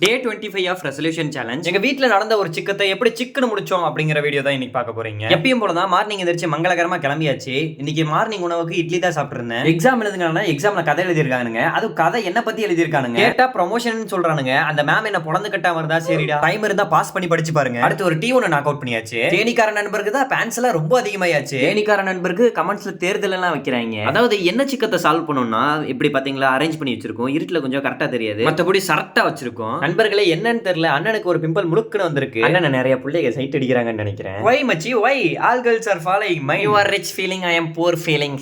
Day 25 of resolution challenge. எங்க வீட்ல நடந்த ஒரு சிக்கத்தை எப்படி சிக்கன முடிச்சோம் அப்படிங்கிற வீடியோ தான் இன்னைக்கு பார்க்க போறீங்க. எப்பயும் போல தான் மார்னிங் எந்திரிச்சு மங்களகரமா கிளம்பியாச்சு. இன்னைக்கு மார்னிங் உணவுக்கு இட்லி தான் சாப்பிட்டுருந்தேன். எக்ஸாம் எழுதுங்கன்னா எக்ஸாம்ல கதை எழுதிருக்கானுங்க. அது கதை என்ன பத்தி எழுதிருக்கானுங்க. கேட்டா ப்ரமோஷன் சொல்றானுங்க. அந்த மேம் என்ன பொழந்து கட்டா வருதா, சரிடா டைம் இருந்தா பாஸ் பண்ணி படிச்சு பாருங்க. அடுத்து ஒரு டீ ஒன்னு நாக் அவுட் பண்ணியாச்சு. தேனிக்கார நண்பருக்கு தான் பேன்ஸ் எல்லாம் ரொம்ப அதிகமாயாச்சு. தேனிக்கார நண்பருக்கு கமெண்ட்ஸ்ல தேர்தல் எல்லாம் வைக்கிறாங்க. அதாவது என்ன சிக்கத்தை சால்வ் பண்ணணும்னா இப்படி பாத்தீங்களா அரேஞ்ச் பண்ணி வச்சிருக்கோம். இருட்டுல கொஞ்சம் கரெக்டா தெரியாது, மத்தபடி சரட்டா வச்சிருக்கோம். நண்பர்களே என்னன்னு தெரியல, அண்ணனுக்கு ஒரு பிம்பிள் முழுக்குன்னு வந்திருக்கு. அண்ணன் நிறைய பிள்ளைங்க சைட் அடிக்கிறாங்கன்னு நினைக்கிறேன். வை மச்சி why, all girls are following my, you are rich feeling, I am poor feeling.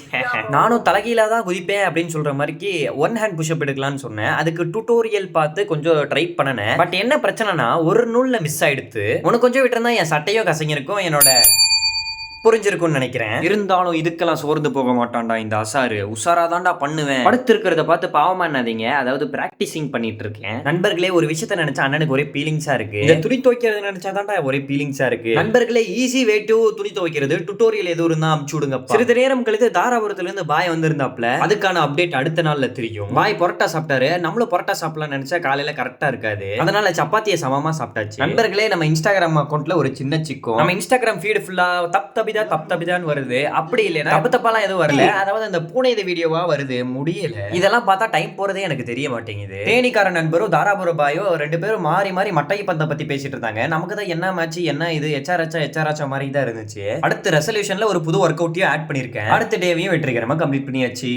நானும் தலைகீழா தான் குதிப்பேன் அப்படின்னு சொல்ற மாதிரி ஒன் ஹேண்ட் புஷ் அப் எடுக்கலாம்னு சொன்னேன். அதுக்கு டுட்டோரியல் பார்த்து கொஞ்சம் ட்ரை பண்ணனேன். பட் என்ன பிரச்சனைனா ஒரு நூல்ல மிஸ் ஆயிடுத்து. உனக்கு கொஞ்சம் விட்டு இருந்தா என் சட்டையோ கசங்கிருக்கும், என்னோட புரிஞ்சிருக்கும்னு நினைக்கிறேன். இருந்தாலும் இதுக்கெல்லாம் சோர்ந்து போக மாட்டான்டா இந்த அசாரு. உசாரா தான்டா பண்ணுவேன். படுத்து இருக்கிறத பார்த்து பாவமா என்னாதீங்க, அதாவது பிராக்டிசிங் பண்ணிட்டு இருக்கேன். நண்பர்களே ஒரு விஷயத்த நினைச்சா அண்ணனுக்கு ஒரே ஃபீலிங்ஸா இருக்கு. இந்த துணி துவைக்கிறது நினைச்சா தான்டா ஒரே ஃபீலிங்ஸா இருக்கு. நண்பர்களே ஈஸி வே டு துணி துவைக்கிறது டுட்டோரியல் எதுவும் இருந்தா அமுச்சு விடுங்க. சிறிது நேரம் கழித்து தாராபுரத்துல இருந்து பாய் வந்திருந்தாப்ல. அதுக்கான அப்டேட் அடுத்த நாள்ல தெரியும். பாய் பரோட்டா சாப்பிட்டாரு. நம்மளும் பரோட்டா சாப்பிடலாம் நினைச்சா காலையில கரெக்டா இருக்காது. அதனால சப்பாத்தியை சமமா சாப்பிட்டாச்சு. நண்பர்களே நம்ம இன்ஸ்டாகிராம் அக்கௌண்ட்ல ஒரு சின்ன சிக்கும். நம்ம இன்ஸ்டாகிராம் ஃபீட் ஃபுல்லா தப்பிதான் வருது. அப்படி இல்லையா தப்பாலாம் எதுவும் வரல. அதாவது அந்த பூனை வீடியோவா வருது. முடியல. இதெல்லாம் பார்த்தா டைம் போறதே எனக்கு தெரிய மாட்டேங்குது. தேனிக்கார நண்பரும் தாராபுர பாயோ ரெண்டு பேரும் மாறி மாறி மட்டை பந்தை பத்தி பேசிட்டு இருந்தாங்க. நமக்கு தான் என்ன மேட்ச் என்ன இது எச்ஆர்ஆச்சா மாதிரி தான் இருந்துச்சு. அடுத்த ரெசல்யூஷன்ல ஒரு புது ஒர்க் அவுட்டையும் ஆட் பண்ணிருக்கேன். அடுத்த டேவையும் வெற்றிகரமா கம்ப்ளீட் பண்ணியாச்சு.